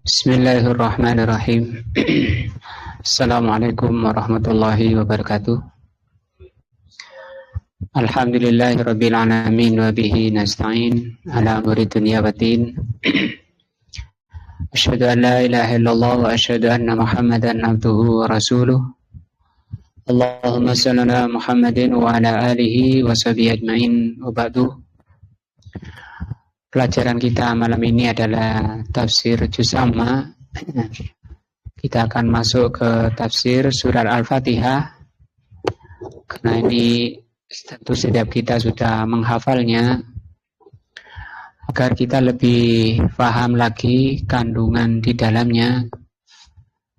Bismillahirrahmanirrahim. Assalamualaikum warahmatullahi wabarakatuh. Alhamdulillahirabbil alamin wa bihi nasta'in ala umuri dunya waddin. Asyhadu an la ilaha illallah wa asyhadu anna Muhammadan abduhu wa rasuluh. Allahumma shalli ala Muhammadin wa ala alihi wa sahbihi ajmain. Wa ba'du. Pelajaran kita malam ini adalah tafsir juz amma. Kita akan masuk ke tafsir surat Al-Fatihah. Karena ini tentu setiap kita sudah menghafalnya. Agar kita lebih paham lagi kandungan di dalamnya,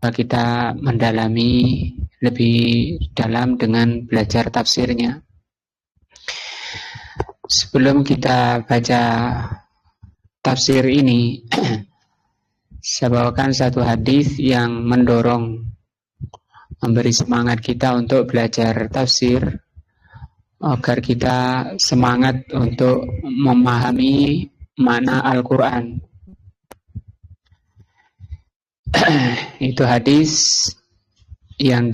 kita mendalami lebih dalam dengan belajar tafsirnya. Sebelum kita baca tafsir ini, saya bawakan satu hadis yang mendorong, memberi semangat kita untuk belajar tafsir, agar kita semangat untuk memahami makna Al-Quran. Itu hadis yang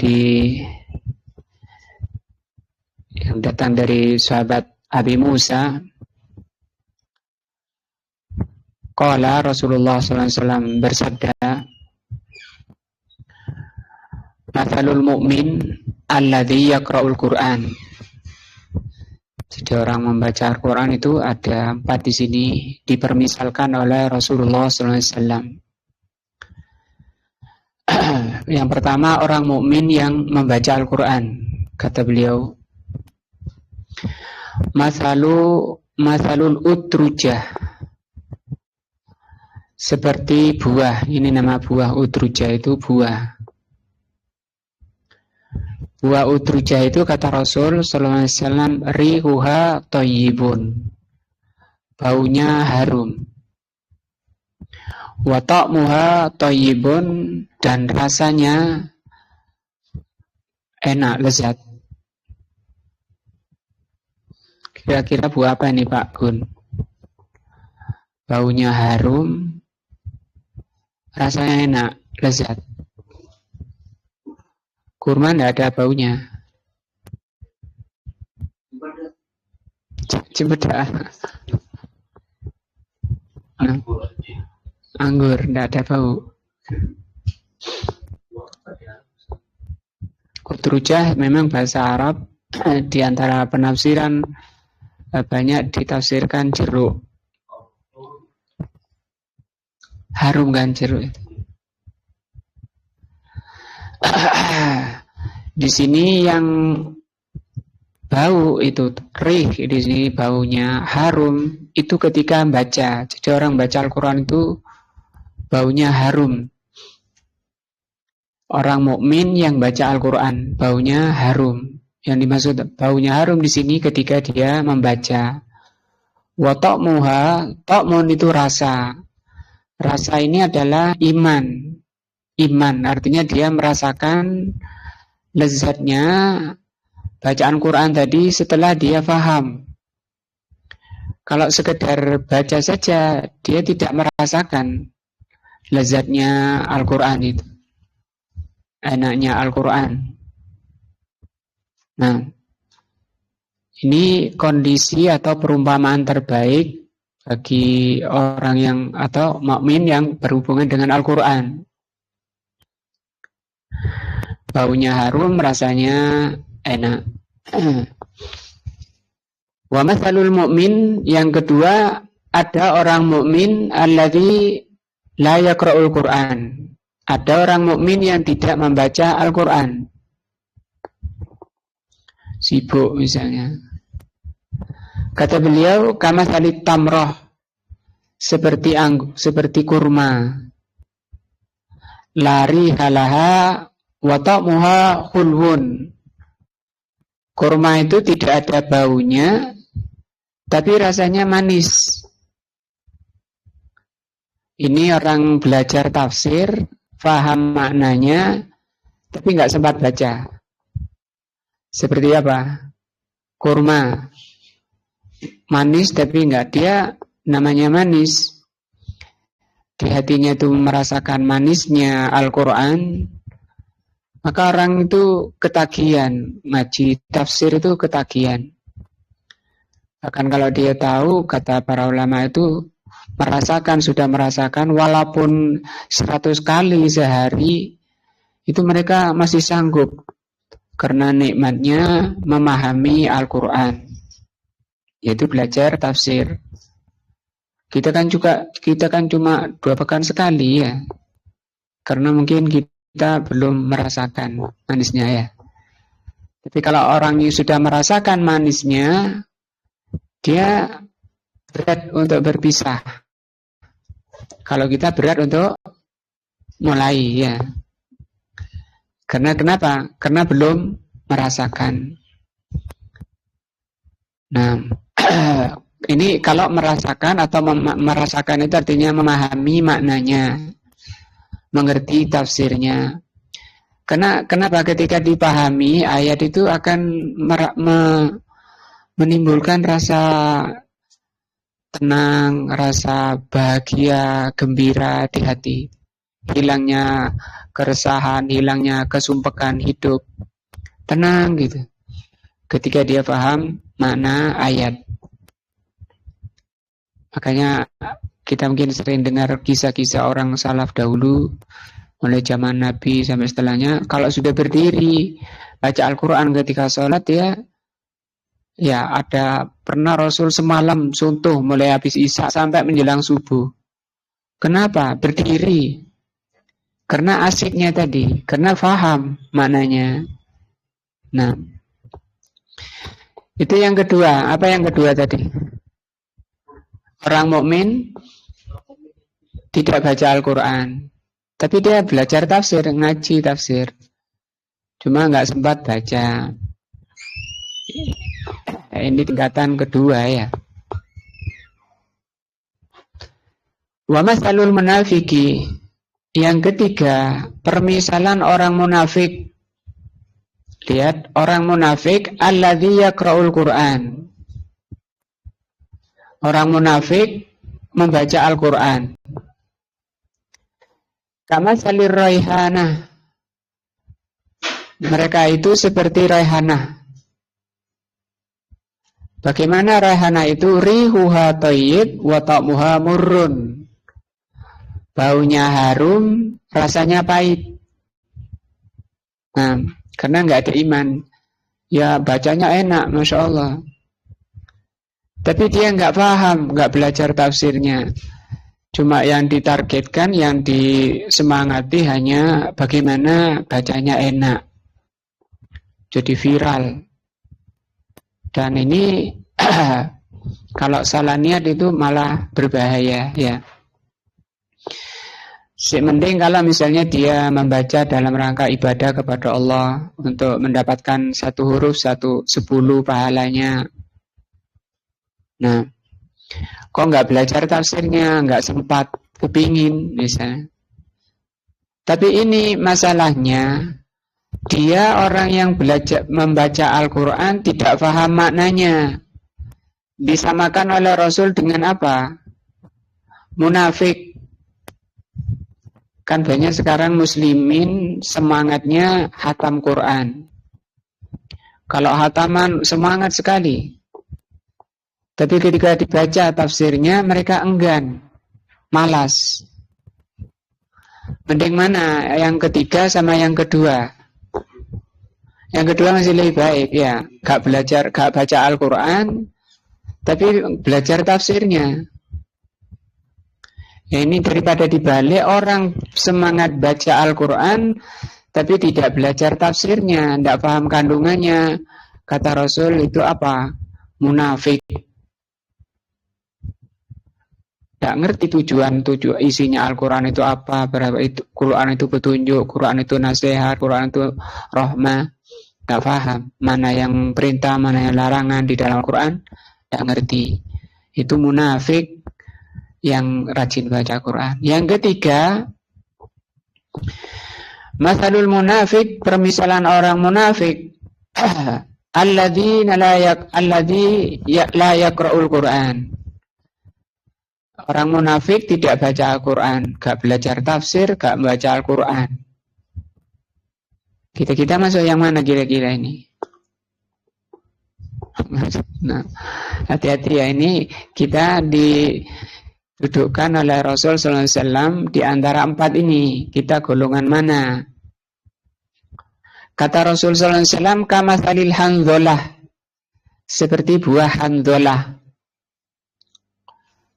datang dari sahabat Abi Musa. Qala Rasulullah SAW bersabda, "Mathalul mu'min alladzi yaqra'ul Qur'an." Jadi orang membaca Al-Quran itu ada 4 di sini dipermisalkan oleh Rasulullah SAW. Yang pertama, orang mukmin yang membaca Al-Quran. Kata beliau, Mathalul utrujah, seperti buah. Ini nama buah utrujah, itu buah. Buah utrujah itu kata Rasul sallallahu alaihi wasallam, rihuha thayyibun, baunya harum. Wa ta'muha thayyibun, dan rasanya enak, lezat. Kira-kira buah apa ini Pak Gun? Baunya harum, rasanya enak, lezat. Kurma tidak ada baunya. Cempedak. Anggur tidak ada bau. Utrujah memang bahasa Arab. Di antara penafsiran banyak ditafsirkan jeruk. Harum kan jeruk itu. Di sini yang bau itu rih, di sini baunya harum itu ketika baca. Jadi orang baca Al-Quran itu baunya harum. Orang mukmin yang baca Al-Quran baunya harum. Yang dimaksud baunya harum di sini ketika dia membaca. Wa ta'muha, ta'mun itu rasa. Rasa ini adalah iman. Iman artinya dia merasakan lezatnya bacaan Quran tadi setelah dia paham. Kalau sekedar baca saja, dia tidak merasakan lezatnya Al-Quran itu, enaknya Al-Quran. Nah, ini kondisi atau perumpamaan terbaik bagi orang yang atau mukmin yang berhubungan dengan Al-Quran. Baunya harum, rasanya enak. Wa mathalul mu'min, yang kedua, ada orang mukmin alladzi la yaqra'ul Qur'an. Ada orang mukmin yang tidak membaca Al-Qur'an. Sibuk misalnya. Kata beliau, kamathalit tamroh, seperti kurma. Lari halaha wa ta'muha khulwun. Kurma itu tidak ada baunya, tapi rasanya manis. Ini orang belajar tafsir, paham maknanya, tapi nggak sempat baca. Seperti apa? Kurma. Manis tapi enggak, dia namanya manis. Di hatinya itu merasakan manisnya Al-Quran, maka orang itu ketagihan. Ngaji tafsir itu ketagihan. Bahkan kalau dia tahu, kata para ulama itu, sudah merasakan walaupun 100 kali sehari, itu mereka masih sanggup karena nikmatnya memahami Al-Quran, yaitu belajar tafsir. Kita kan cuma 2 pekan sekali ya, karena mungkin kita belum merasakan manisnya ya. Tapi kalau orang yang sudah merasakan manisnya, dia berat untuk berpisah. Kalau kita berat untuk mulai ya. Karena kenapa? Karena belum merasakan. Nah, ini kalau merasakan atau merasakan itu artinya memahami maknanya, mengerti tafsirnya. Kenapa ketika dipahami ayat itu akan menimbulkan rasa tenang, rasa bahagia, gembira di hati. Hilangnya keresahan, hilangnya kesumpekan hidup. Tenang gitu. Ketika dia paham makna ayat. Makanya kita mungkin sering dengar kisah-kisah orang salaf dahulu, mulai zaman Nabi sampai setelahnya, kalau sudah berdiri baca Al-Quran ketika sholat ya ada pernah Rasul semalam suntuh mulai habis isya sampai menjelang subuh. Kenapa? Berdiri. Karena asiknya tadi, karena faham maknanya. Nah, itu yang kedua. Apa yang kedua tadi? Orang mukmin tidak baca Al-Quran, tapi dia belajar tafsir, ngaji tafsir. Cuma nggak sempat baca. Ini tingkatan kedua ya. Wa masalul munafiki. Yang ketiga, permisalan orang munafik. Lihat, orang munafik alladzi yaqra'ul Qur'an. Orang munafik membaca Al-Quran. Kama salir raihanah. Mereka itu seperti raihanah. Bagaimana raihana itu? Rihuha thayyib wa ta'muha murrun. Baunya harum, rasanya pahit. Nah, karena nggak ada iman. Ya bacanya enak, Masya Allah. Tapi dia nggak paham, nggak belajar tafsirnya. Cuma yang ditargetkan, yang disemangati hanya bagaimana bacanya enak. Jadi viral. Dan ini kalau salah niat itu malah berbahaya ya. Mending kalau misalnya dia membaca dalam rangka ibadah kepada Allah untuk mendapatkan 1 huruf 10 pahalanya. Nah, kok nggak belajar tafsirnya, nggak sempat, kepingin misalnya. Tapi ini masalahnya, dia orang yang membaca Al-Quran tidak paham maknanya. Disamakan oleh Rasul dengan apa? Munafik. Kan banyak sekarang muslimin semangatnya hatam Quran. Kalau hataman semangat sekali. Tapi ketika dibaca tafsirnya mereka enggan, malas. Mending mana? Yang ketiga sama yang kedua? Yang kedua masih lebih baik ya. Gak baca Al-Quran, tapi belajar tafsirnya. Ya, ini daripada dibalik orang semangat baca Al-Quran tapi tidak belajar tafsirnya, tidak paham kandungannya. Kata Rasul itu apa? Munafik. Tidak ngerti tujuan isinya Al-Quran itu apa, berapa itu Quran itu petunjuk, Quran itu nasihat, Quran itu rahmah. Tidak paham mana yang perintah, mana yang larangan di dalam Al-Quran. Tidak ngerti. Itu munafik yang rajin baca Quran. Yang ketiga, masalul munafik, permisalan orang munafik alladzina la yaqra'ul Qur'an. Orang munafik tidak baca Al-Quran, gak belajar tafsir, gak baca Al-Quran. Kita masuk yang mana kira-kira ini? Nah, hati-hati ya, ini kita didudukkan oleh Rasul sallallahu alaihi wasallam di antara empat ini. Kita golongan mana? Kata Rasul sallallahu alaihi wasallam, kamatsalil handhalah, seperti buah handhalah.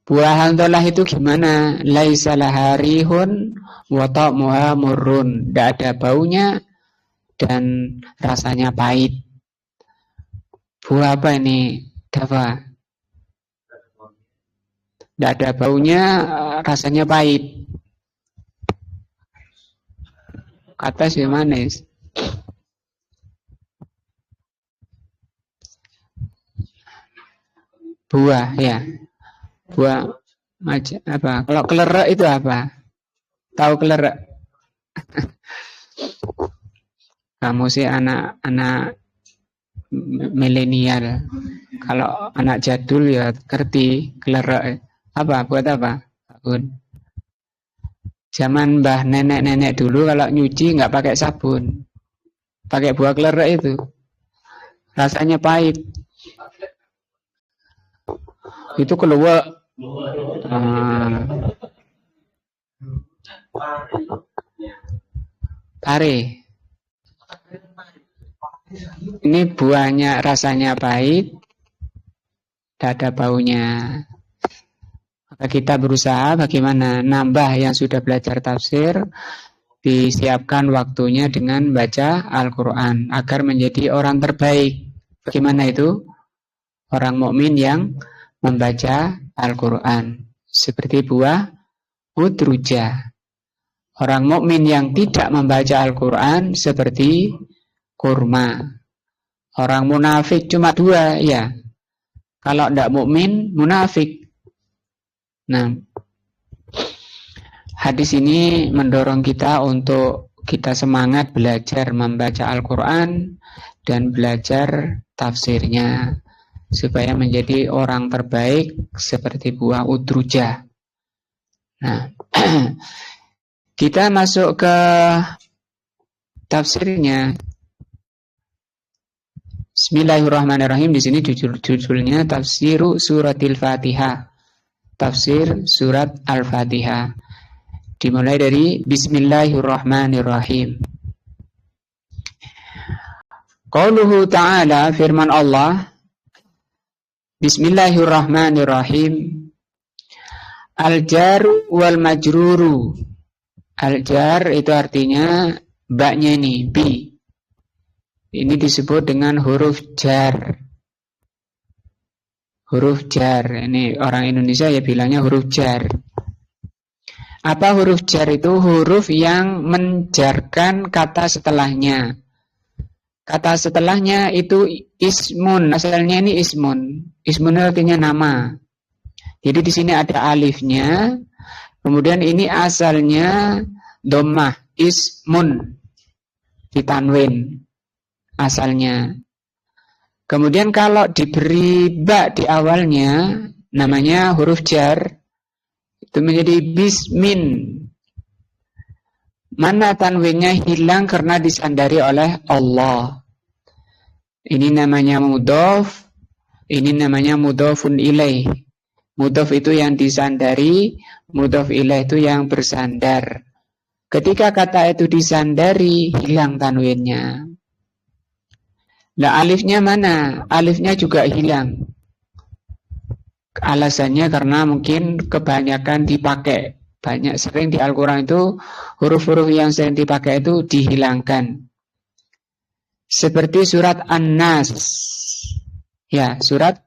Buah handhalah itu gimana? Laisa laha rihun wa ta'muha murrun. Tidak ada baunya dan rasanya pahit. Buah apa ini? Dava. Tidak ada baunya, rasanya pahit. Kata si manis. Buah, ya. Buah macam apa? Kalau kelerek itu apa? Tahu kelerek? Kamu sih anak milenial. Kalau anak jadul ya ngerti kelerek. Apa? Buat apa? Sabun. Zaman mbah nenek-nenek dulu kalau nyuci nggak pakai sabun, pakai buah kelerek itu. Rasanya pahit. Itu keluar. Pare. Ini buahnya rasanya pahit, tidak ada baunya. Maka kita berusaha bagaimana nambah yang sudah belajar tafsir, disiapkan waktunya dengan baca Al-Quran agar menjadi orang terbaik. Bagaimana itu? Orang mukmin yang membaca Al-Quran seperti buah udruja. Orang mukmin yang tidak membaca Al-Quran seperti kurma. Orang munafik cuma dua, ya. Kalau tidak mukmin, munafik. Nah, hadis ini mendorong kita untuk kita semangat belajar membaca Al-Quran dan belajar tafsirnya, supaya menjadi orang terbaik seperti buah udruja. Nah, kita masuk ke tafsirnya. Bismillahirrahmanirrahim. Di sini judulnya Tafsiru Suratil Fatihah. Tafsir Surat Al-Fatihah. Dimulai dari Bismillahirrahmanirrahim. Qauluhu ta'ala, firman Allah, Bismillahirrahmanirrahim. Al-jar wal majruru. Al-jar itu artinya baknya ini, bi. Ini disebut dengan huruf jar. Huruf jar. Ini orang Indonesia ya bilangnya huruf jar. Apa huruf jar itu? Huruf yang menjarkan kata setelahnya. Kata setelahnya itu ismun. Asalnya ini ismun. Ismun artinya nama. Jadi di sini ada alifnya. Kemudian ini asalnya dhammah, ismun, ditanwin asalnya. Kemudian kalau diberi ba di awalnya, namanya huruf jar, itu menjadi bismin. Mana tanwinnya hilang karena disandari oleh Allah. Ini namanya mudhof, ini namanya mudhofun ilaih. Mudhof itu yang disandari, mudhof ilaih itu yang bersandar. Ketika kata itu disandari, hilang tanwinnya. Nah, alifnya mana? Alifnya juga hilang. Alasannya karena mungkin kebanyakan dipakai. Banyak sering di Al-Quran itu huruf-huruf yang sering dipakai itu dihilangkan. Seperti surat An-Nas. Ya, surat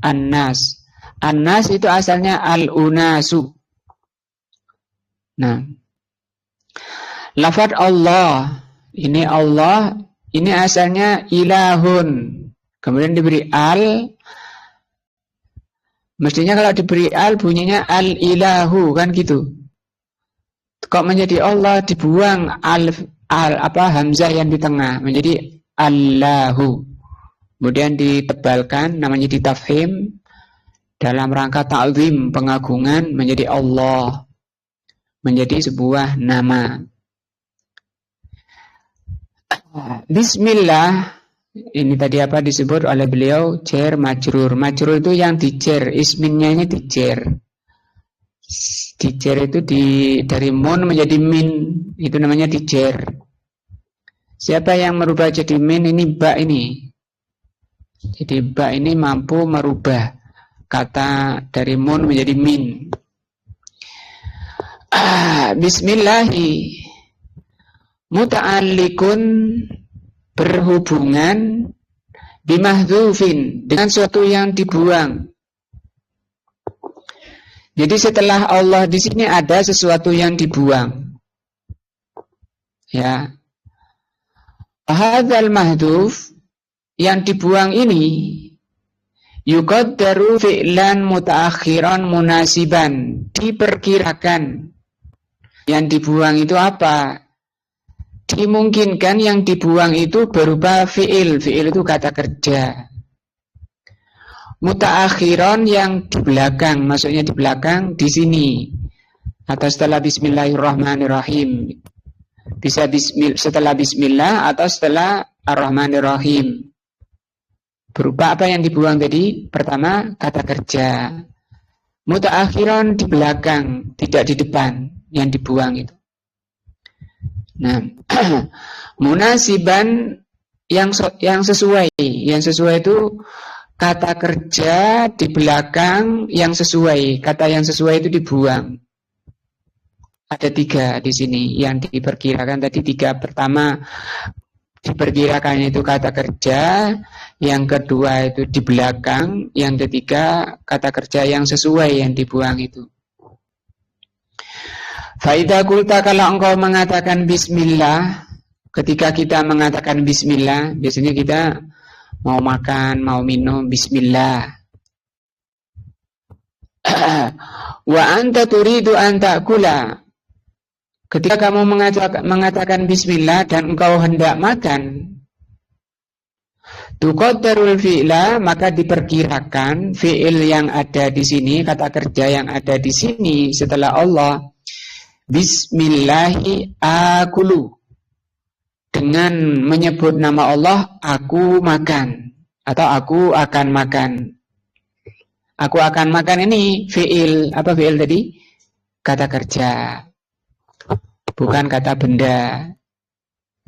An-Nas. An-Nas itu asalnya Al-Unasu. Nah, lafaz Allah. Ini Allah, ini asalnya ilahun. Kemudian diberi al. Mestinya kalau diberi al bunyinya al-ilahu, kan gitu. Kok menjadi Allah, dibuang hamzah yang di tengah menjadi Allahu. Kemudian ditebalkan, namanya ditafhim, dalam rangka ta'zim, pengagungan, menjadi Allah, menjadi sebuah nama. Bismillah, ini tadi apa disebut oleh beliau, jar majrur. Majrur itu yang dijer, isminnya ini dijer. Dijer itu dari mun menjadi min, itu namanya dijer. Siapa yang merubah jadi min? Ini ba ini. Jadi ba ini mampu merubah kata dari mun menjadi min. Bismillahi muta'alliqun, berhubungan, bimahdhufin, dengan sesuatu yang dibuang. Jadi setelah Allah di sini ada sesuatu yang dibuang. Ya. Hadzal mahdhuf, yang dibuang ini, yuqaddaru fi'lan mutaakhiran munasiban, diperkirakan. Yang dibuang itu apa? Dimungkinkan yang dibuang itu berupa fi'il. Fi'il itu kata kerja. Mutaakhiran yang di belakang, maksudnya di belakang di sini. Atau setelah bismillahirrahmanirrahim. Bisa setelah bismillah atau setelah ar-rahmanirrahim. Berupa apa yang dibuang tadi? Pertama, kata kerja. Mutaakhiran di belakang, tidak di depan yang dibuang itu. Nah, munasiban yang sesuai. Yang sesuai itu kata kerja di belakang yang sesuai. Kata yang sesuai itu dibuang. Ada 3 di sini yang diperkirakan tadi 3. Pertama, diperkirakannya itu kata kerja, yang kedua itu di belakang, yang ketiga kata kerja yang sesuai yang dibuang itu. Faida kulta, kalau engkau mengatakan bismillah, ketika kita mengatakan bismillah, biasanya kita mau makan, mau minum, bismillah. Wa anta turidu an ta'kula, ketika kamu mengatakan bismillah dan engkau hendak makan, tuqaddarul fi'la, maka diperkirakan fi'il yang ada di sini, kata kerja yang ada di sini setelah Allah, bismillahi akulu, dengan menyebut nama Allah, aku makan atau aku akan makan. Aku akan makan ini fi'il, apa fi'il tadi? Kata kerja. Bukan kata benda.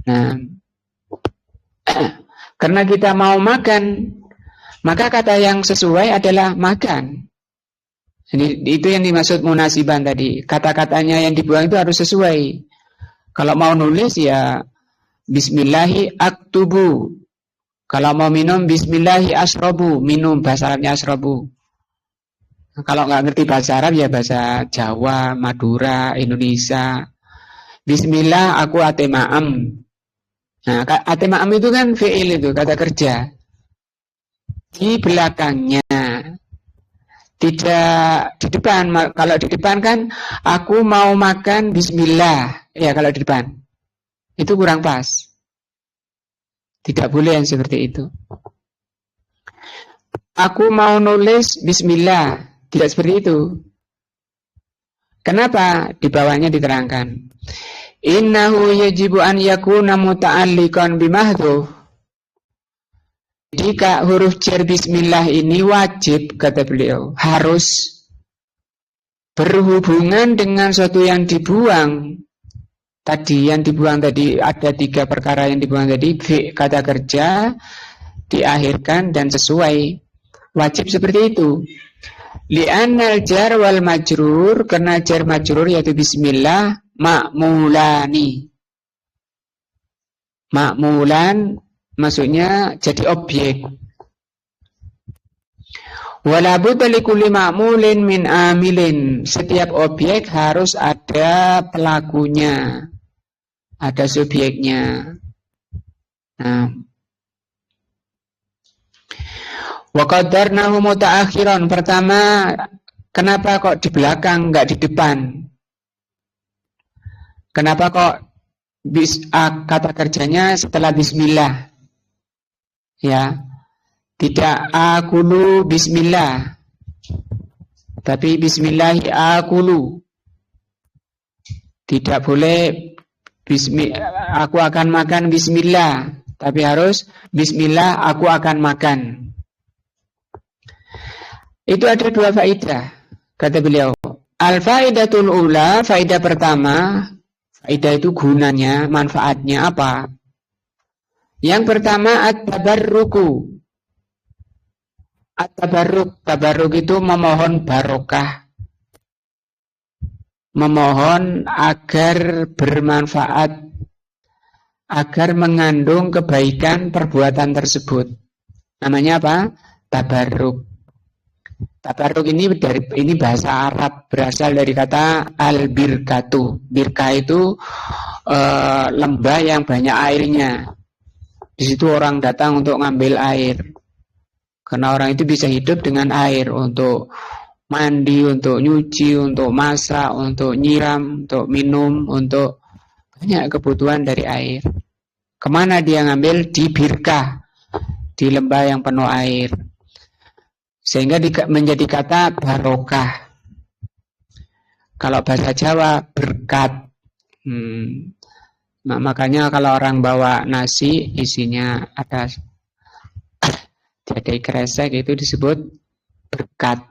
Nah, karena kita mau makan, maka kata yang sesuai adalah makan. Jadi itu yang dimaksud munasiban tadi. Kata-katanya yang dibuang itu harus sesuai. Kalau mau nulis ya bismillahi aktubu. Kalau mau minum bismillahi asrobu, minum, bahasa Arabnya asrobu. Kalau nggak ngerti bahasa Arab ya bahasa Jawa, Madura, Indonesia. Bismillah aku ate ma'am. Nah, ate ma'am itu kan fi'il, itu kata kerja. Di belakangnya, tidak di depan. Kalau di depan kan aku mau makan bismillah. Ya kalau di depan. Itu kurang pas. Tidak boleh yang seperti itu. Aku mau nulis bismillah. Tidak seperti itu. Kenapa? Di bawahnya diterangkan. Innahu yajibu an yakuna muta'alliqan bimahdhuf. Jika huruf jar bismillah ini wajib, kata beliau, harus berhubungan dengan sesuatu yang dibuang. Tadi yang dibuang tadi ada 3 perkara yang dibuang tadi, kata kerja diakhirkan dan sesuai. Wajib seperti itu. Li'annal jar wal majrur, karena jar majrur yaitu bismillah ma'mulani. Ma'mulan maksudnya jadi objek. Wala budda likulli ma'mulin min amilin. Setiap objek harus ada pelakunya, ada subjeknya. Nah, wa qaddarnahu mutaakhiran. Pertama, kenapa kok di belakang enggak di depan? Kenapa kok kata kerjanya setelah bismillah? Ya, tidak akulu bismillah, tapi bismillahi akulu. Tidak boleh aku akan makan bismillah, tapi harus bismillah aku akan makan. Itu ada dua faedah, kata beliau. Al-faidatul ula, faedah pertama, faedah itu gunanya, manfaatnya apa? Yang pertama at-tabarruku. At-tabarruk, tabarruk itu memohon barokah. Memohon agar bermanfaat, agar mengandung kebaikan perbuatan tersebut. Namanya apa? Tabarruk. Tabarruk ini bahasa Arab, berasal dari kata al-birkatu. Birkah itu lembah yang banyak airnya. Di situ orang datang untuk ngambil air. Karena orang itu bisa hidup dengan air untuk mandi, untuk nyuci, untuk masak, untuk nyiram, untuk minum, untuk banyak kebutuhan dari air. Kemana dia ngambil? Di birkah, di lembah yang penuh air. Sehingga menjadi kata barokah. Kalau bahasa Jawa berkat. Nah, makanya kalau orang bawa nasi isinya ada jadi kresek, itu disebut berkat.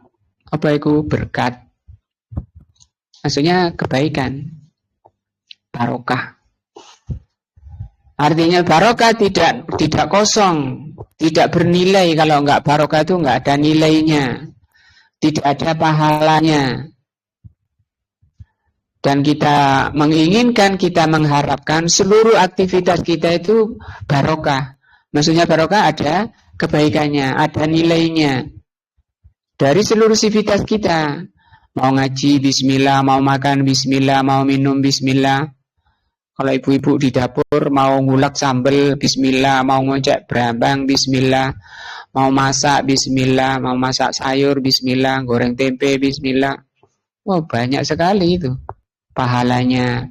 Apa itu berkat? Maksudnya kebaikan, barokah. Artinya barokah tidak kosong, tidak bernilai. Kalau enggak barokah itu enggak ada nilainya, tidak ada pahalanya. Dan kita menginginkan, kita mengharapkan seluruh aktivitas kita itu barokah. Maksudnya barokah ada kebaikannya, ada nilainya. Dari seluruh aktivitas kita, mau ngaji bismillah, mau makan bismillah, mau minum bismillah. Kalau ibu-ibu di dapur mau ngulek sambal bismillah, mau ngocek brambang bismillah, mau masak bismillah, mau masak sayur bismillah, goreng tempe bismillah. Wow, banyak sekali itu pahalanya.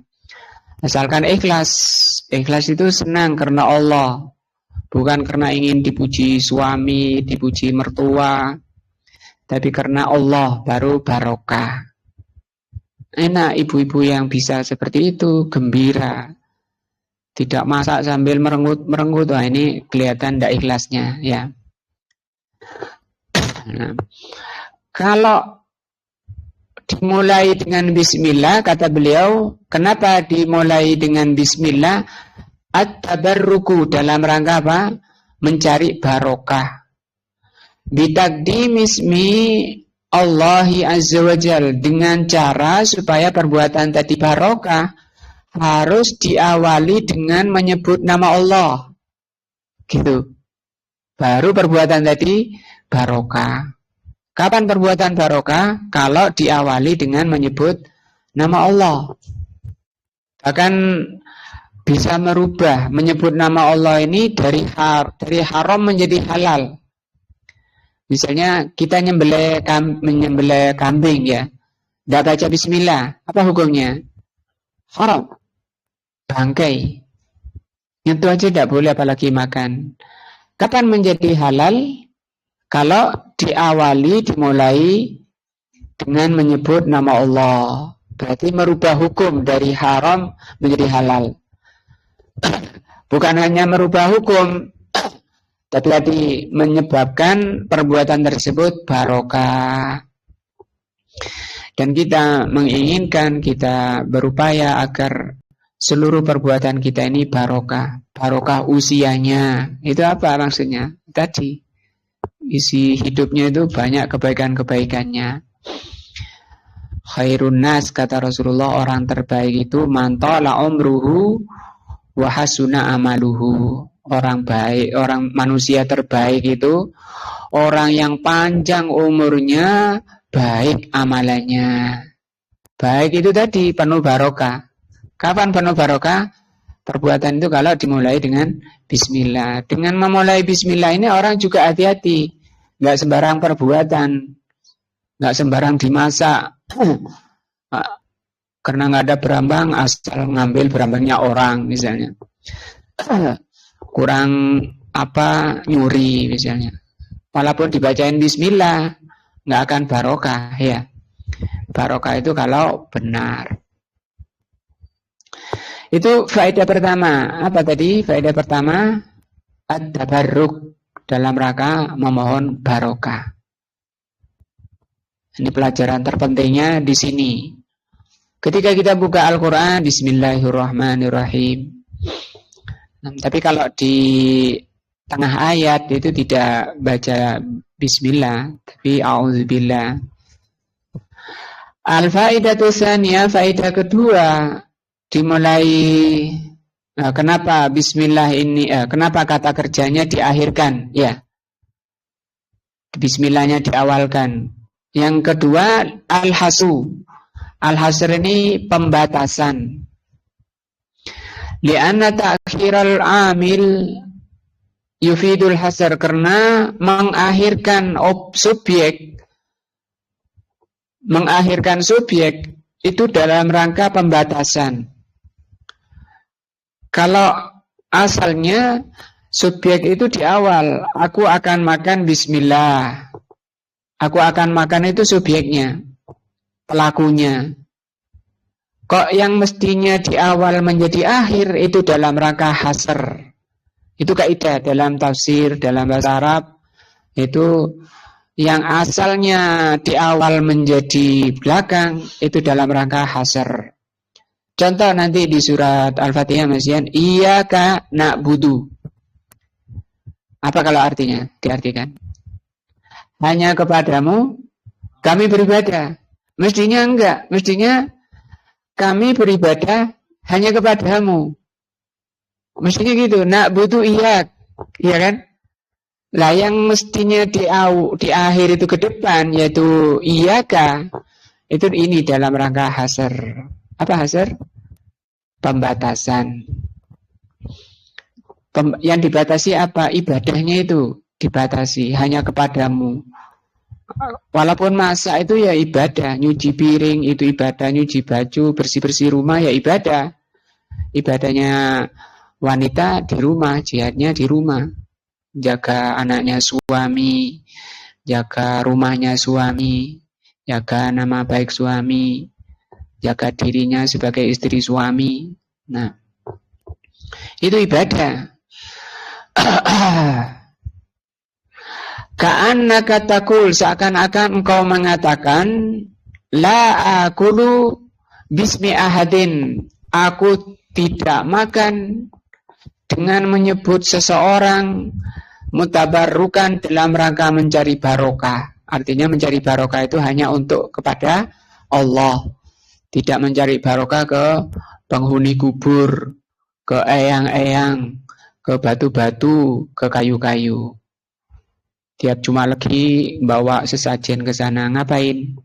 Asalkan ikhlas. Ikhlas itu senang karena Allah, bukan karena ingin dipuji suami, dipuji mertua, tapi karena Allah, baru barokah. Enak ibu-ibu yang bisa seperti itu, gembira. Tidak masak sambil merengut-merengut. Wah, ini kelihatan tidak ikhlasnya, ya. Nah, kalau dimulai dengan bismillah, kata beliau, kenapa dimulai dengan bismillah? At-tabarruku, dalam rangka apa? Mencari barokah. Bitakdimismi Allahi Azza wa Jal, dengan cara supaya perbuatan tadi barokah harus diawali dengan menyebut nama Allah. Gitu. Baru perbuatan tadi barokah. Kapan perbuatan barokah? Kalau diawali dengan menyebut nama Allah. Bahkan bisa merubah menyebut nama Allah ini dari haram menjadi halal. Misalnya kita menyembelih kambing, ya, tidak baca bismillah, apa hukumnya? Haram, bangkai. Itu aja tidak boleh, apalagi makan. Kapan menjadi halal? Kalau dimulai dengan menyebut nama Allah. Berarti merubah hukum dari haram menjadi halal. Bukan hanya merubah hukum, tapi tadi menyebabkan perbuatan tersebut barokah. Dan kita menginginkan, kita berupaya agar seluruh perbuatan kita ini barokah. Barokah usianya. Itu apa maksudnya? Tadi isi hidupnya itu banyak kebaikan-kebaikannya. Khairun nas, kata Rasulullah, orang terbaik itu man tala umruhu wa hasuna amaluhu. Orang baik, orang manusia terbaik itu orang yang panjang umurnya, baik amalannya. Baik itu tadi penuh barokah. Kapan penuh barokah? Perbuatan itu kalau dimulai dengan bismillah. Dengan memulai bismillah ini orang juga hati-hati. Nggak sembarang perbuatan, nggak sembarang dimasak. Karena nggak ada berambang, asal ngambil berambangnya orang misalnya. Kurang nyuri misalnya. Walaupun dibacain bismillah, nggak akan barokah ya. Barokah itu kalau benar. Itu faedah pertama. Apa tadi? Faedah pertama, at-tabarruk, dalam rangka memohon barokah. Ini pelajaran terpentingnya di sini. Ketika kita buka Al-Quran, bismillahirrahmanirrahim. Tapi kalau di tengah ayat itu tidak baca bismillah, tapi a'udzubillah. Al-faidatu tsaniyah, faedah kedua, dimulai kenapa bismillah ini kenapa kata kerjanya diakhirkan ya. Bismillahnya diawalkan. Yang kedua, al-hasu. Al-hasr ini pembatasan. Li'anna ta'khiral amil yufidul hasr, karena mengakhirkan subjek itu dalam rangka pembatasan. Kalau asalnya subjek itu di awal, aku akan makan bismillah. Aku akan makan itu subjeknya, pelakunya. Kok yang mestinya di awal menjadi akhir itu dalam rangka hasr. Itu kaidah dalam tafsir, dalam bahasa Arab. Itu yang asalnya di awal menjadi belakang, itu dalam rangka hasr. Contoh nanti di surat Al-Fatihah Masian, iyyaka na'budu. Apa kalau artinya? Diartikan hanya kepadamu kami beribadah. Mestinya enggak. Mestinya kami beribadah hanya kepadamu. Mestinya gitu. Na'budu iyyak. Iya kan? Lah yang mestinya di akhir itu ke depan, yaitu iyyaka, itu ini dalam rangka hasr. Apa hasr? Pembatasan. Yang dibatasi apa? Ibadahnya itu dibatasi hanya kepadamu. Walaupun masak itu ya ibadah, nyuci piring itu ibadah, nyuci baju, bersih-bersih rumah ya ibadah. Ibadahnya wanita di rumah, jihadnya di rumah. Jaga anaknya suami, jaga rumahnya suami, jaga nama baik suami, jaga dirinya sebagai istri suami. Nah, itu ibadah. Ka'annaka taqul, seakan-akan engkau mengatakan, la akulu bismi ahadin, aku tidak makan dengan menyebut seseorang, mutabarrukan dalam rangka mencari barokah. Artinya mencari barokah itu hanya untuk kepada Allah, tidak mencari barokah ke penghuni kubur, ke eyang-eyang, ke batu-batu, ke kayu-kayu. Tiap cuma lagi bawa sesajen ke sana, ngapain?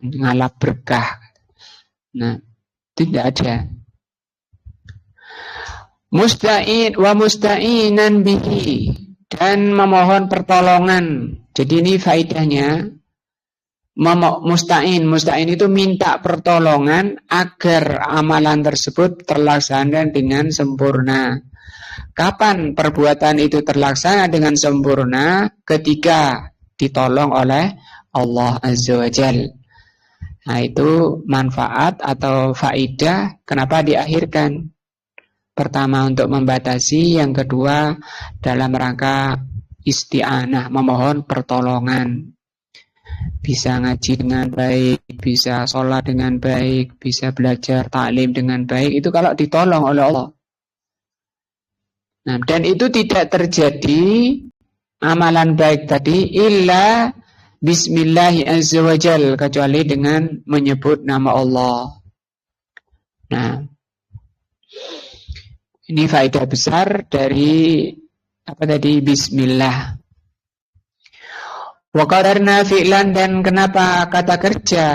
Ngalap berkah. Nah, tidak ada. Musta'in wa musta'inan bihi, dan memohon pertolongan. Jadi ini faedahnya. Musta'in itu minta pertolongan agar amalan tersebut terlaksana dengan sempurna. Kapan perbuatan itu terlaksana dengan sempurna? Ketika ditolong oleh Allah Azza wa Jalla. Nah, itu manfaat atau faidah kenapa diakhirkan. Pertama untuk membatasi, yang kedua dalam rangka isti'anah, memohon pertolongan. Bisa ngaji dengan baik, bisa sholat dengan baik, bisa belajar taklim dengan baik, itu kalau ditolong oleh Allah. Nah, dan itu tidak terjadi amalan baik tadi illa bismillahi azza wa jal, kecuali dengan menyebut nama Allah. Nah, ini faedah besar dari apa tadi? Bismillah. Wa qadarna fi'lan, dan kenapa kata kerja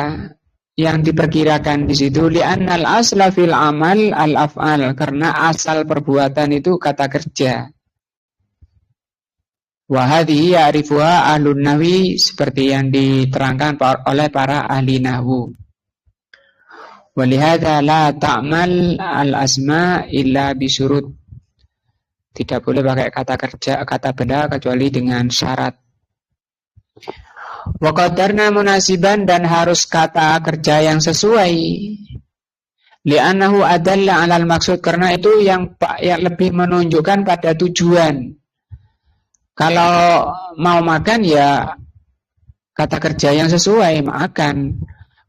yang diperkirakan di situ? Li'annal asla fil amal al-af'al, karena asal perbuatan itu kata kerja. Wa hadhihi ya'rifuha ahlun nahwi, seperti yang diterangkan oleh para ahli nahwu. Wa lihadza la ta'mal al-asma illa bisyurut. Tidak boleh pakai kata kerja, kata benda kecuali dengan syarat. Wa qadarna munasiban, dan harus kata kerja yang sesuai. Li'annahu adalla 'alal maksud, karena itu yang lebih menunjukkan pada tujuan. Kalau mau makan ya kata kerja yang sesuai, makan.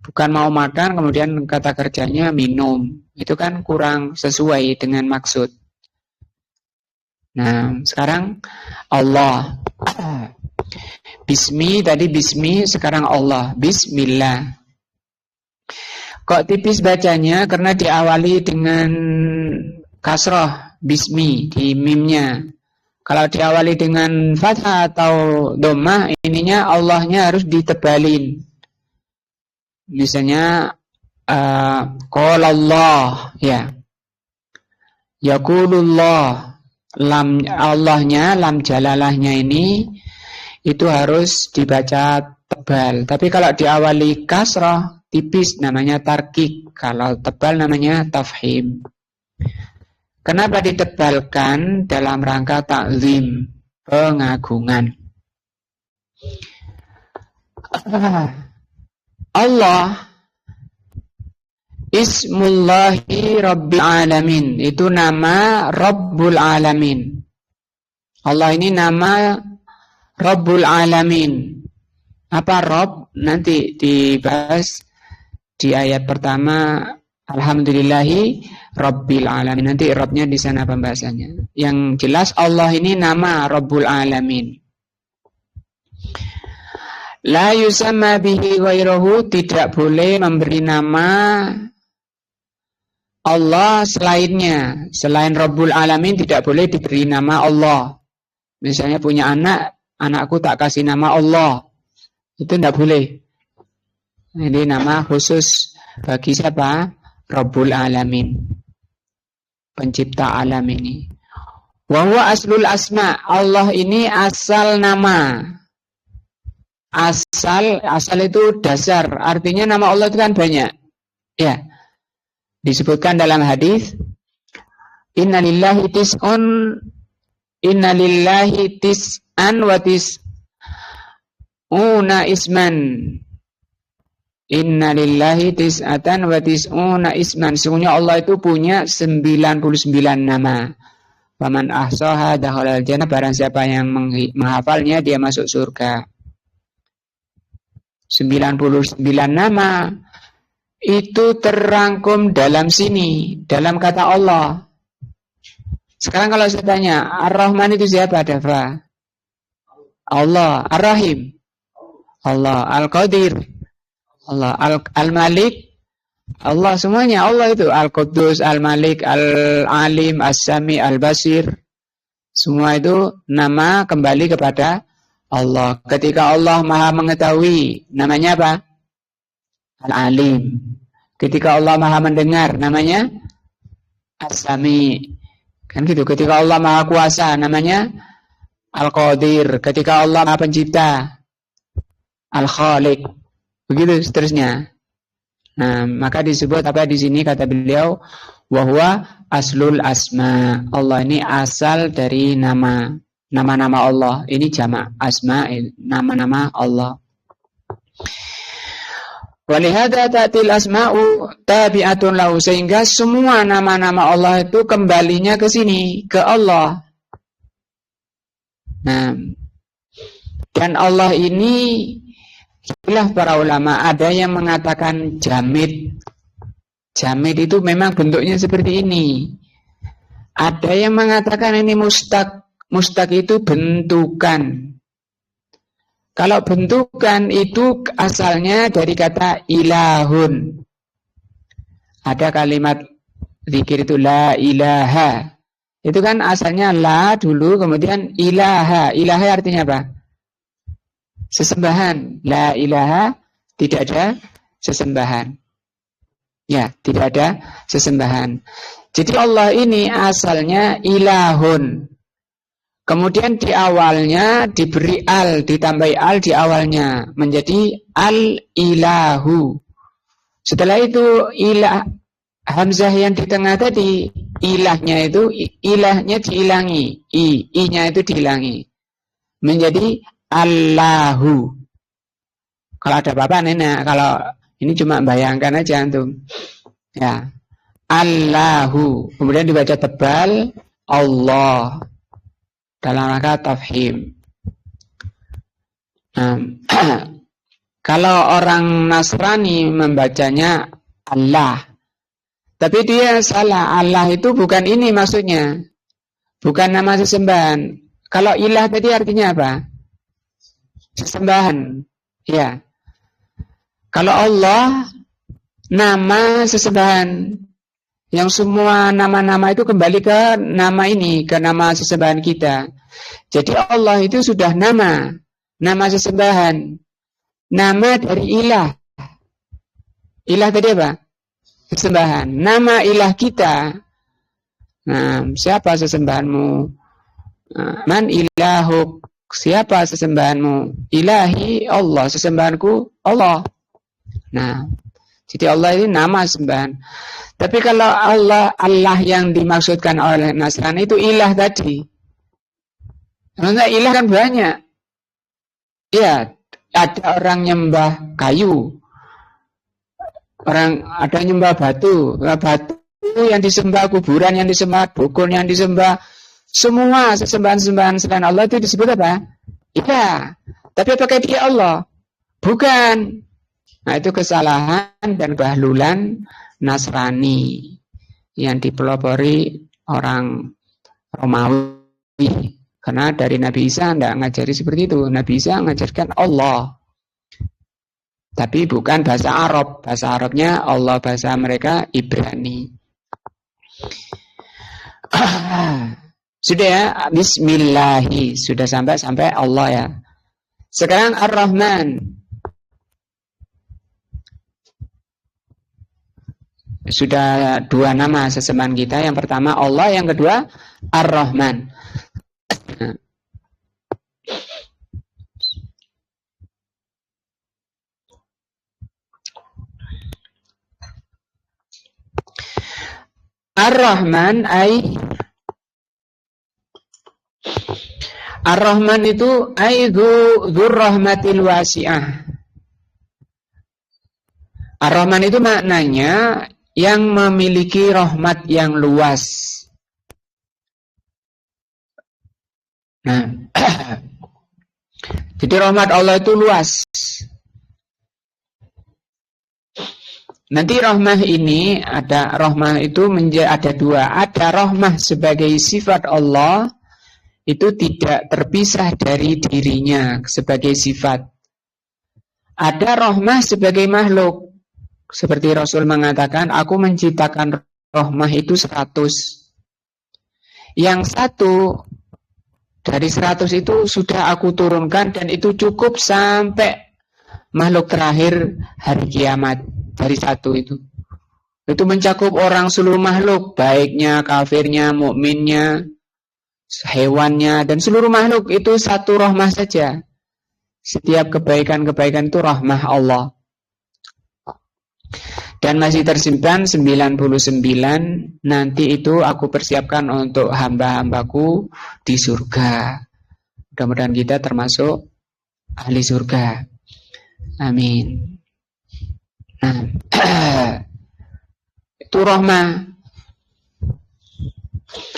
Bukan mau makan kemudian kata kerjanya minum. Itu kan kurang sesuai dengan maksud. Nah, sekarang Allah. Bismi, tadi bismi, sekarang Allah. Bismillah. Kok tipis bacanya? Karena diawali dengan kasroh, bismi, di mimnya. Kalau diawali dengan fathah atau dhammah, ininya Allahnya harus ditebalin. Misalnya qala Allah, ya. Yaqulullah, lam Allahnya, lam jalalahnya ini itu harus dibaca tebal. Tapi kalau diawali kasrah, tipis, namanya tarkik. Kalau tebal namanya tafhim. Kenapa ditebalkan? Dalam rangka ta'zim, pengagungan. Allah Ismullahi Rabbil Alamin, itu nama Rabbul Alamin. Allah ini nama Rabbul Alamin. Apa Rabb? Nanti dibahas di ayat pertama, Alhamdulillahi Rabbil Alamin. Nanti Rabbnya di sana pembahasannya. Yang jelas Allah ini nama Rabbul Alamin. La yusamma bihi ghairuhu, tidak boleh memberi nama Allah selainnya. Selain Rabbul Alamin tidak boleh diberi nama Allah. Misalnya punya anak, anakku tak kasih nama Allah. Itu tidak boleh. Ini nama khusus bagi siapa? Rabbul Alamin, pencipta alam ini. Wa huwa aslul asma, Allah ini asal nama. Asal itu dasar. Artinya nama Allah itu kan banyak. Ya. Disebutkan dalam hadis, Innalillahi tis'an wa tis'una isman. Innalillahi tis'atan wa tis'una isman. Sesungguhnya Allah itu punya 99 nama. Faman ahsaha dakhalal jannah, barang siapa yang menghafalnya dia masuk surga. 99 nama itu terangkum dalam sini, dalam kata Allah. Sekarang kalau saya tanya, Ar-Rahman itu siapa, Dafa? Allah. Ar-Rahim? Allah. Al-Qadir? Allah. Al-Malik? Allah. Semuanya Allah itu. Al-Quddus, Al-Malik, Al-Alim, As-Sami, Al-Basir. Semua itu nama kembali kepada Allah. Ketika Allah Maha mengetahui, namanya apa? Al-Alim. Ketika Allah Maha mendengar, namanya As-Sami. Kan gitu. Ketika Allah Maha kuasa, namanya Al-Qadir. Ketika Allah Maha pencipta, Al-Khaliq. Begitu seterusnya. Nah, maka disebut apa di sini kata beliau, wa huwa aslul asma. Allah ini asal dari nama. Nama-nama Allah, ini jamak asma, nama-nama Allah. Walihada ta'til asma'u tabi'atun lahu, sehingga semua nama-nama Allah itu kembalinya ke sini, ke Allah. Nah, dan Allah ini, itulah para ulama, ada yang mengatakan jamid. Jamid itu memang bentuknya seperti ini. Ada yang mengatakan ini mustaq. Mustaq itu bentukan. Kalau bentukan itu asalnya dari kata ilahun. Ada kalimat zikir itu la ilaha. Itu kan asalnya la dulu, kemudian ilaha. Ilaha artinya apa? Sesembahan. La ilaha, tidak ada sesembahan. Ya, tidak ada sesembahan. Jadi Allah ini asalnya ilahun. Kemudian di awalnya diberi al, ditambahi al di awalnya, menjadi al-ilahu. Setelah itu Hamzah yang di tengah tadi, ilahnya itu, ilahnya dihilangi, i-nya itu dihilangi. Menjadi Allahu. Kalau ada apa-apa nenek, kalau ini cuma bayangkan aja antum. Ya. Allahu. Kemudian dibaca tebal Allah. Dalam rangka tafhim. Kalau orang Nasrani membacanya Allah. Tapi dia salah. Allah itu bukan ini maksudnya. Bukan nama sesembahan. Kalau ilah tadi artinya apa? Sesembahan. Ya. Kalau Allah, nama sesembahan. Yang semua nama-nama itu kembali ke nama ini, ke nama sesembahan kita. Jadi Allah itu sudah nama sesembahan. Nama dari ilah. Ilah tadi apa? Sesembahan. Nama ilah kita. Nah, siapa sesembahanmu? Man ilahuk. Siapa sesembahanmu? Ilahi Allah. Sesembahanku Allah. Nah, jadi Allah ini nama sembahan. Tapi kalau Allah yang dimaksudkan oleh Nasrani itu ilah tadi. Karena ilah kan banyak. Ya, ada orang nyembah kayu. Orang ada nyembah batu. Batu yang disembah, kuburan yang disembah, dukun yang disembah. Semua sesembahan-sembahan selain Allah itu disebut apa? Ilah. Tapi apakah dia Allah? Bukan. Nah, itu kesalahan dan kehlulan Nasrani yang dipelopori orang Romawi. Karena dari Nabi Isa tidak ngajari seperti itu. Nabi Isa mengajarkan Allah. Tapi bukan bahasa Arab. Bahasa Arabnya Allah, bahasa mereka Ibrani. Sudah ya, Bismillahi. Sudah sampai Allah ya. Sekarang Ar-Rahman. Sudah dua nama sesembahan kita. Yang pertama Allah, yang kedua Ar-Rahman. Ar-Rahman Ar-Rahman itu dzur rahmatil wasi'ah. Ar-Rahman itu maknanya yang memiliki rahmat yang luas. Nah, jadi rahmat Allah itu luas. Nanti rahmah ini ada rahmah itu ada dua. Ada rahmah sebagai sifat Allah itu tidak terpisah dari dirinya sebagai sifat. Ada rahmah sebagai makhluk. Seperti Rasul mengatakan, aku menciptakan rahmah itu 100. Yang satu dari 100 itu sudah aku turunkan dan itu cukup sampai makhluk terakhir hari kiamat. Dari 1 itu. Itu mencakup orang seluruh makhluk, baiknya, kafirnya, mukminnya, hewannya, dan seluruh makhluk itu satu rahmah saja. Setiap kebaikan-kebaikan itu rahmah Allah. Dan masih tersimpan 99. Nanti itu aku persiapkan untuk hamba-hambaku di surga. Mudah-mudahan kita termasuk ahli surga. Amin. Nah, itu rahmah.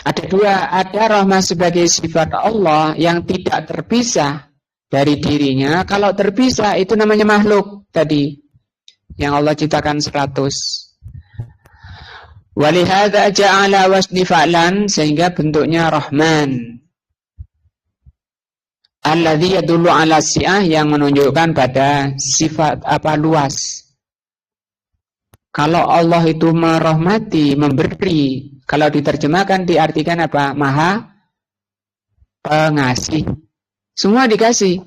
Ada dua, ada rahmah sebagai sifat Allah yang tidak terpisah dari dirinya. Kalau terpisah itu namanya makhluk tadi. Yang Allah ciptakan 100. Walihada ja'ala wasni fa'lan, sehingga bentuknya Rahman. Alladzi yadullu ala si'ah, yang menunjukkan pada sifat luas. Kalau Allah itu merahmati, memberi, kalau diterjemahkan diartikan apa? Maha pengasih. Semua dikasih.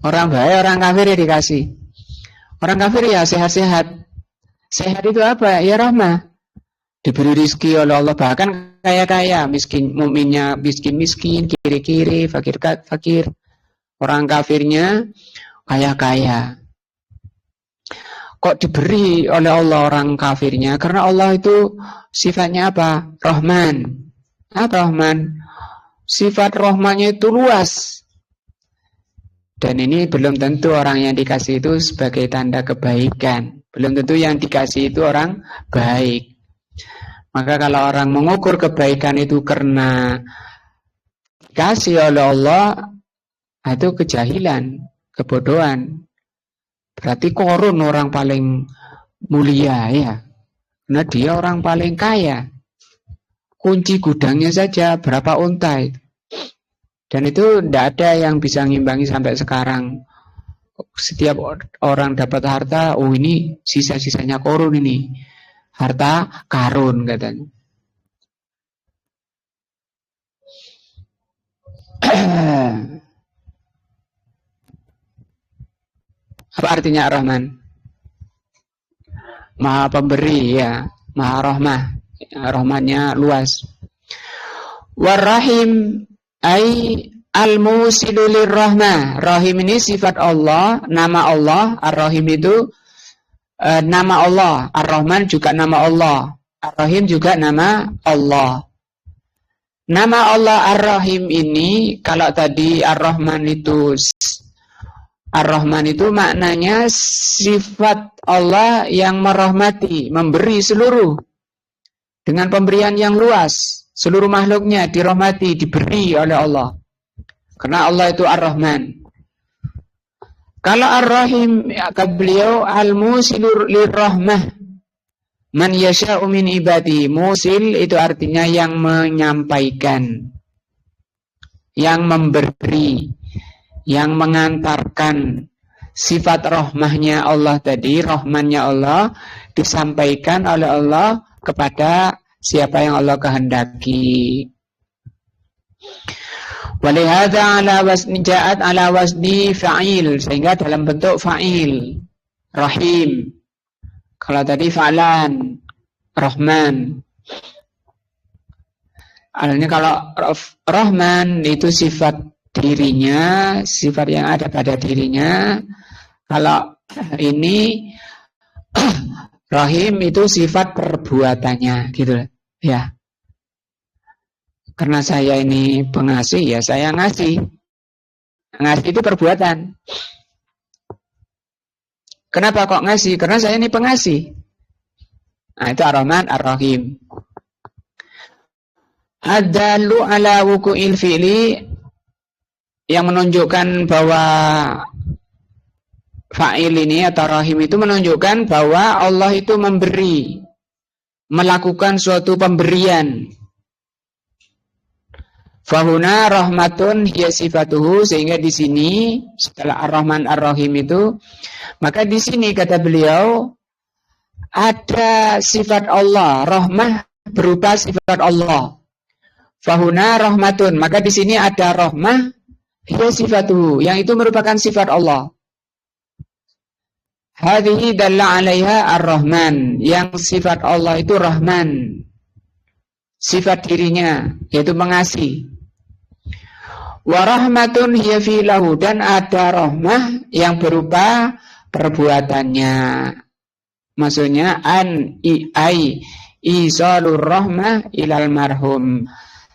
Orang baik, orang kafir ya dikasih. Orang kafir ya sehat-sehat. Sehat itu apa? Ya rahmah. Diberi rezeki oleh Allah, bahkan kaya-kaya, miskin mukminnya miskin-miskin, kiri-kiri, fakir-fakir. Orang kafirnya kaya-kaya. kok diberi oleh Allah orang kafirnya? Karena Allah itu sifatnya apa? Rahman. Rahman. Sifat rahmannya itu luas. Dan ini belum tentu orang yang dikasih itu sebagai tanda kebaikan. Belum tentu yang dikasih itu orang baik. Maka kalau orang mengukur kebaikan itu karena dikasih oleh Allah, itu kejahilan, kebodohan. Berarti Korun orang paling mulia ya. Karena dia orang paling kaya. Kunci gudangnya saja berapa unta itu. Dan itu tidak ada yang bisa ngimbangi sampai sekarang. Setiap orang dapat harta, oh ini sisa-sisanya Korun ini. Harta karun katanya. Apa artinya Ar-Rahman? Maha pemberi ya, Maha Rahmah. Rahmannya luas. War-Rahim ay al-musilu lir-rahmah. Rahim ini sifat Allah, nama Allah. Ar-Rahim itu nama Allah. Ar-Rahman juga nama Allah. Ar-Rahim juga nama Allah. Nama Allah Ar-Rahim ini, kalau tadi Ar-Rahman itu maknanya sifat Allah yang merahmati, memberi seluruh dengan pemberian yang luas. Seluruh makhluknya dirahmati, diberi oleh Allah. Karena Allah itu Ar-Rahman. Kalau Ar-Rahim, beliau Al-Musilur Lirrahmah. Man yasha'u min ibadi. Musil itu artinya yang menyampaikan, yang memberi, yang mengantarkan. Sifat rahmahnya Allah tadi, rahmannya Allah, disampaikan oleh Allah kepada siapa yang Allah kehendaki. Walihada ala wasni ja'at ala wasni fa'il, sehingga dalam bentuk fa'il. Rahim. Kalau tadi fa'lan, Rahman. Artinya kalau Rahman itu sifat dirinya, sifat yang ada pada dirinya. Kalau ini Rahim itu sifat perbuatannya, gitu ya. Karena saya ini pengasih, ya saya ngasih. Ngasih itu perbuatan. Kenapa kok ngasih? Karena saya ini pengasih. Nah, itu Ar-Rahman, Ar-Rahim. Ad-dallu ala wuku'il fi'li, yang menunjukkan bahwa fa'il ini atau rahim itu menunjukkan bahwa Allah itu memberi, melakukan suatu pemberian. Fahuna rahmatun hiya sifatuhu, sehingga di sini setelah Ar-Rahman Ar-Rahim itu, maka di sini kata beliau ada sifat Allah, rahmah berupa sifat Allah. Fahuna rahmatun, maka di sini ada rahmah hiya sifatuhu, yang itu merupakan sifat Allah. Hadhihi dalla 'alaiha Ar-Rahman, yang sifat Allah itu Rahman. Sifat dirinya yaitu mengasihi. Wa rahmatun hiya fi lahu, dan ada rahmah yang berupa perbuatannya. Maksudnya isalur rahmah ilal marhum,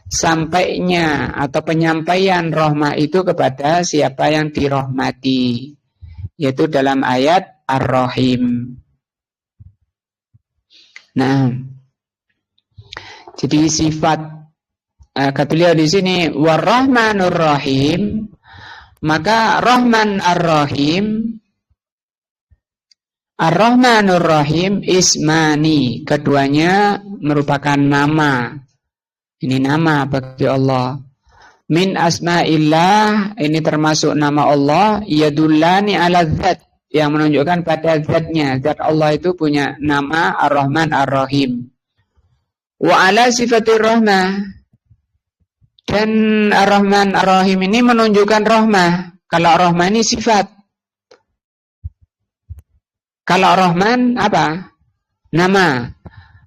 sampainya atau penyampaian rahmah itu kepada siapa yang dirahmati, yaitu dalam ayat Ar-Rahim. Nah, jadi sifat kata beliau di sini War-Rahmanur Rahim, maka Rahman Ar-Rahim, Ar-Rahmanur Rahim ismani, keduanya merupakan nama. Ini nama bagi Allah. Min asma'illah, ini termasuk nama Allah, yadullani ala dzat, yang menunjukkan pada zatnya. Zat Allah itu punya nama Ar-Rahman Ar-Rahim. Wa ala sifatir rahmah, dan Ar-Rahman Ar-Rahim ini menunjukkan rahmah. Kalau rahmah ini sifat. Kalau Rahman apa? Nama.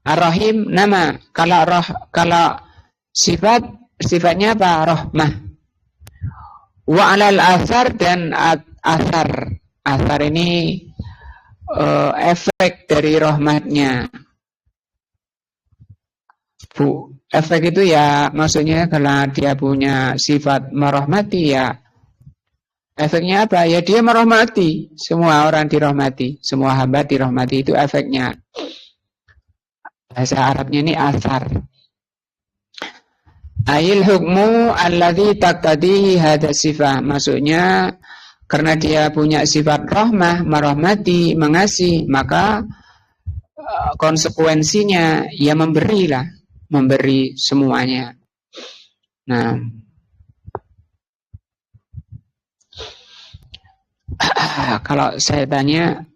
Ar-Rahim nama. Kalau sifatnya apa? Rahmah. Wa alal athar, dan athar. Athar ini efek dari rahmatnya. Efek itu ya maksudnya kalau dia punya sifat merahmati ya efeknya apa? Ya dia merahmati, semua orang dirahmati, semua hamba dirahmati, itu efeknya. Bahasa Arabnya ini asar. Ail hukmu alladhi taqtadihi hadha sifah. Maksudnya karena dia punya sifat rahmah, merahmati, mengasihi, maka konsekuensinya ya memberilah, memberi semuanya. Nah, kalau saya tanya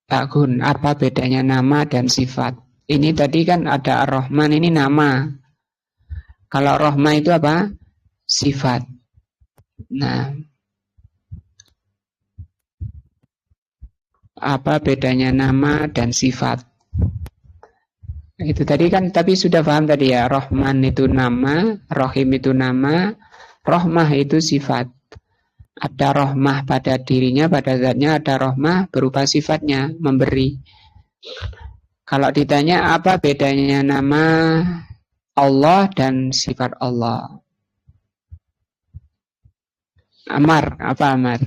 Pak Gun, apa bedanya nama dan sifat? Ini tadi kan ada Ar-Rahman, ini nama. Kalau Rahman itu apa? Sifat. Nah, apa bedanya nama dan sifat? Itu tadi kan, tapi sudah paham tadi ya. Rahman itu nama, Rahim itu nama, Rahmah itu sifat. Ada rahmah pada dirinya, pada zatnya, ada rahmah berupa sifatnya, memberi. Kalau ditanya apa bedanya nama Allah dan sifat Allah? Amar, apa Amar?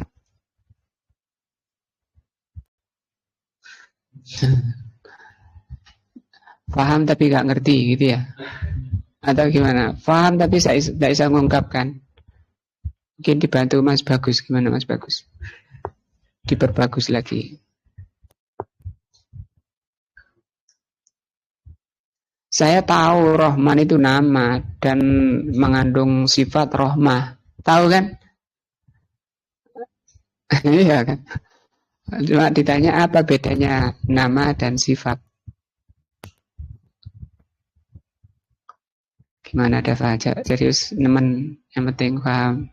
Paham tapi gak ngerti gitu ya? Atau gimana? Paham tapi tidak bisa mengungkapkan. Mungkin dibantu Mas Bagus. Gimana Mas Bagus? Diperbagus lagi. Saya tahu Rahman itu nama dan mengandung sifat rahmah. Tahu kan? Iya kan? Cuma ditanya apa bedanya nama dan sifat. Gimana ada aja serius teman, yang penting paham.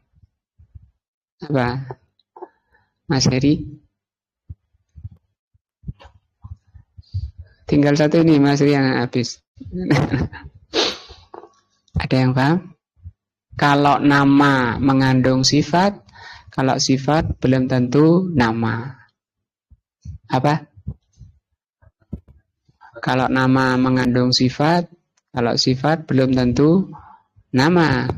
Apa? Mas Heri? Tinggal satu ini Mas Heri yang habis. Ada yang paham? Kalau nama mengandung sifat, kalau sifat belum tentu nama. Apa? Kalau nama mengandung sifat, kalau sifat belum tentu nama.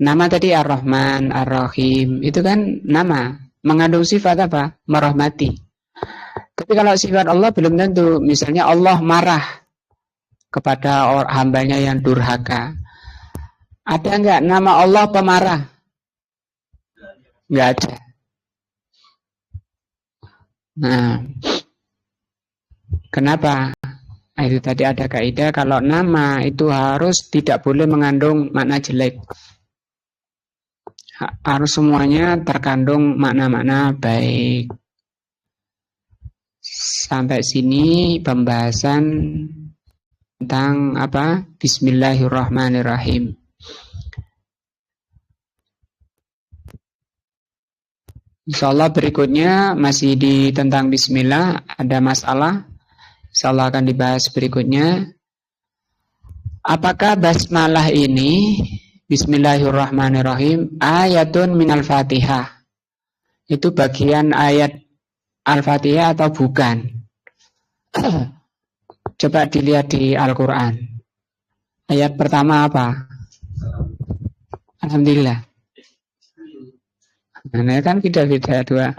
Nama tadi Ar-Rahman, Ar-Rahim, itu kan nama. Mengandung sifat apa? Merahmati. Tapi kalau sifat Allah belum tentu. Misalnya Allah marah kepada hambanya yang durhaka. Ada enggak nama Allah pemarah? Enggak ada. Nah, kenapa? Itu tadi ada kaidah kalau nama itu harus tidak boleh mengandung makna jelek. Harus semuanya terkandung makna-makna baik. Sampai sini pembahasan tentang apa? Bismillahirrahmanirrahim. Insyaallah berikutnya masih di tentang bismillah, ada masalah. Insyaallah akan dibahas berikutnya. Apakah basmalah ini Bismillahirrahmanirrahim ayatun minal Fatihah? Itu bagian ayat Al-Fatihah atau bukan? Coba dilihat di Al-Quran. Ayat pertama apa? Alhamdulillah. Nah, kan beda-beda dua.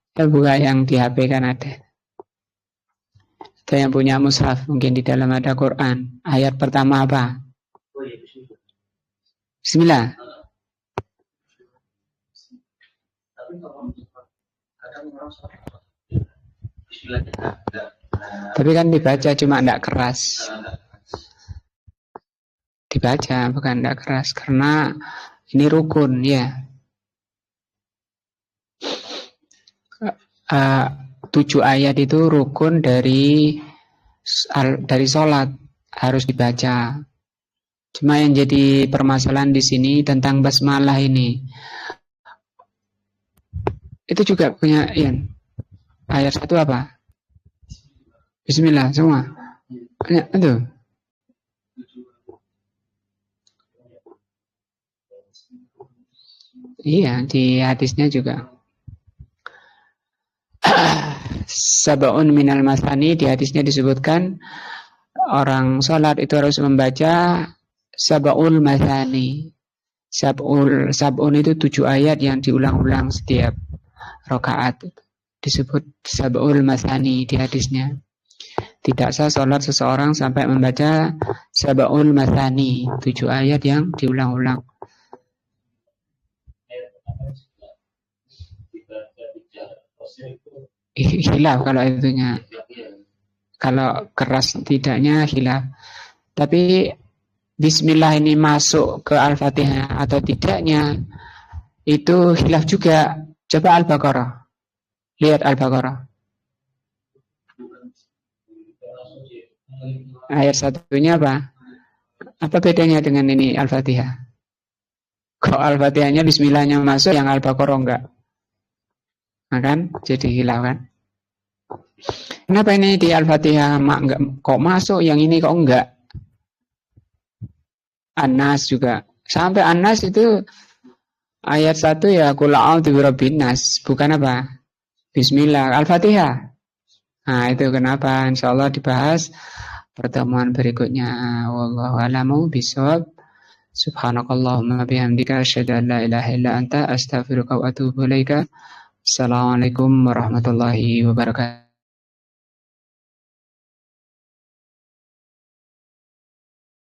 Kita buka yang di HP kan ada. Ada yang punya mushaf, mungkin di dalam ada Quran. Ayat pertama apa? Bismillah. Tapi kan dibaca cuma tidak keras. Dibaca bukan tidak keras karena ini rukun ya. 7 ayat itu rukun dari sholat, harus dibaca. Cuma yang jadi permasalahan di sini tentang basmalah ini. Itu juga punya Ian. Ayat 1 apa? Bismillah semua. Ya, itu. Iya, di hadisnya juga. Sab'un minal masani, di hadisnya disebutkan orang sholat itu harus membaca sab'ul masani. Sab'un itu 7 ayat yang diulang-ulang setiap rakaat. Disebut sab'ul masani di hadisnya. Tidak sah sholat seseorang sampai membaca sab'ul masani, 7 ayat yang diulang-ulang. Hilaf kalau itunya. Kalau keras tidaknya hilaf. Tapi Bismillah ini masuk ke Al-Fatihah atau tidaknya itu hilaf juga. Coba Al-Baqarah. Lihat Al-Baqarah. Ayat satunya apa? Apa bedanya dengan ini Al-Fatihah? Kok Al-Fatihahnya Bismillahnya masuk, yang Al-Baqarah enggak? Nah kan? Jadi hilaf kan? Kenapa ini di Al-Fatihah kok masuk, yang ini kok enggak? An-Nas juga. Sampai An-Nas itu ayat 1 ya qul a'udzu birabbin nas, bukan apa? Bismillah. Al-Fatihah. Nah, itu kenapa? Insyaallah dibahas pertemuan berikutnya. Wallahu a'lamu bishawab. Subhanakallahumma bihamdika asyhadu an la ilaha illa anta astaghfiruka wa atubu ilaika. Assalamualaikum warahmatullahi wabarakatuh.